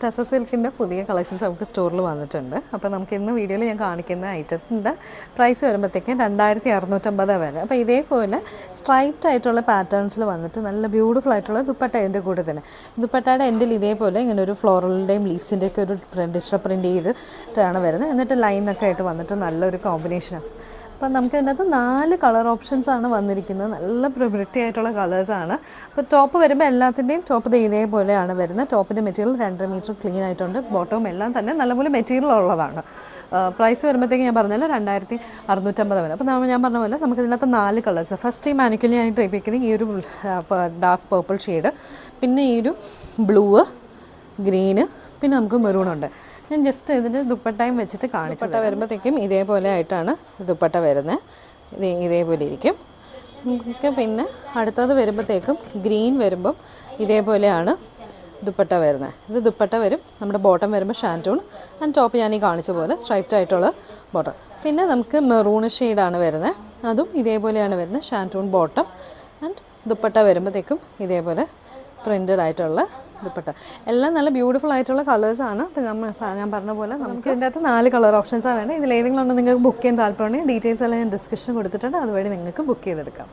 ടെസ സിൽക്കിൻ്റെ പുതിയ കളക്ഷൻസ് നമുക്ക് സ്റ്റോറിൽ വന്നിട്ടുണ്ട്. അപ്പോൾ നമുക്ക് ഇന്ന് വീഡിയോയിൽ ഞാൻ കാണിക്കുന്ന ഐറ്റത്തിൻ്റെ പ്രൈസ് വരുമ്പോഴത്തേക്കും 2650 വരെ. അപ്പോൾ ഇതേപോലെ സ്ട്രൈപ്റ്റ് ആയിട്ടുള്ള പാറ്റേൺസിൽ വന്നിട്ട് നല്ല ബ്യൂട്ടിഫുൾ ആയിട്ടുള്ള ദുപ്പട്ട ഇതിൻ്റെ കൂടെ തന്നെ. ദുപ്പട്ടയുടെ എൻഡിൽ ഇതേപോലെ ഇങ്ങനെ ഒരു ഫ്ലോറലിൻ്റെയും ലീവ്സിൻ്റെയൊക്കെ ഒരു ഡിജിറ്റൽ പ്രിൻ്റ് ചെയ്തിട്ടാണ് വരുന്നത്. എന്നിട്ട് ലൈനൊക്കെ ആയിട്ട് വന്നിട്ട് നല്ലൊരു കോമ്പിനേഷനാണ്. അപ്പം നമുക്ക് ഇതിനകത്ത് 4 കളർ ഓപ്ഷൻസ് ആണ് വന്നിരിക്കുന്നത്. നല്ല പ്രിബ്രിറ്റി ആയിട്ടുള്ള കളേഴ്സാണ്. അപ്പോൾ ടോപ്പ് വരുമ്പോൾ എല്ലാത്തിൻ്റെയും ടോപ്പ് ഇതേപോലെയാണ് വരുന്നത്. ടോപ്പിൻ്റെ മെറ്റീരിയൽ 2.5 മീറ്റർ ക്ലീൻ ആയിട്ടുണ്ട്. ബോട്ടവും എല്ലാം തന്നെ നല്ലപോലെ മെറ്റീരിയൽ ഉള്ളതാണ്. പ്രൈസ് വരുമ്പോഴത്തേക്ക് ഞാൻ പറഞ്ഞാൽ 2650 വരെ. അപ്പോൾ ഞാൻ പറഞ്ഞ പോലെ നമുക്ക് ഇതിനകത്ത് 4 കളേഴ്സ്. ഫസ്റ്റ് ഈ മാനിക്കുലിനെ ഞാൻ ട്രൈ ചെയ്യിക്കുന്നത് ഈ ഒരു ഡാർക്ക് പേർപ്പിൾ ഷെയ്ഡ്, പിന്നെ ഈ ഒരു ബ്ലൂ, ഗ്രീന്, പിന്നെ നമുക്ക് മെറൂണുണ്ട്. ഞാൻ ജസ്റ്റ് ഇതിൻ്റെ ദുപ്പട്ടയും വെച്ചിട്ട് കാണിച്ചിട്ട് വരുമ്പോഴത്തേക്കും ഇതേപോലെ ആയിട്ടാണ് ദുപ്പട്ട വരുന്നത്. ഇതേപോലെ ഇരിക്കും. നമുക്ക് പിന്നെ അടുത്തത് വരുമ്പോഴത്തേക്കും ഗ്രീൻ വരുമ്പം ഇതേപോലെയാണ് ദുപ്പട്ട വരുന്നത്. ഇത് ദുപ്പട്ട വരും. നമ്മുടെ ബോട്ടം വരുമ്പോൾ ഷാൻറ്റൂൺ ആൻഡ് ടോപ്പ് ഞാൻ ഈ കാണിച്ച പോലെ സ്ട്രൈപ്റ്റ് ആയിട്ടുള്ള ബോട്ടം. പിന്നെ നമുക്ക് മെറൂൺ ഷെയ്ഡാണ് വരുന്നത്. അതും ഇതേപോലെയാണ് വരുന്നത്. ഷാൻറ്റൂൺ ബോട്ടം ആൻഡ് ദുപ്പട്ട വരുമ്പോഴത്തേക്കും ഇതേപോലെ പ്രിൻറ്റഡ് ആയിട്ടുള്ള ദുപ്പട്ട. എല്ലാം നല്ല ബ്യൂട്ടിഫുൾ ആയിട്ടുള്ള കളേഴ്സാണ്. അപ്പോൾ ഞാൻ പറഞ്ഞ പോലെ നമുക്ക് ഇതിൻ്റെ അകത്ത് 4 കളർ ഓപ്ഷൻസാണ് വേണ്ടത്. ഇതിലേതെങ്കിലും ഉണ്ടെങ്കിൽ നിങ്ങൾക്ക് ബുക്ക് ചെയ്യാൻ താല്പര്യമുണ്ടെങ്കിൽ ഡീറ്റെയിൽസ് എല്ലാം ഞാൻ ഡിസ്ക്രിപ്ഷൻ കൊടുത്തിട്ടുണ്ട്. അതുവഴി നിങ്ങൾക്ക് ബുക്ക് ചെയ്തെടുക്കാം.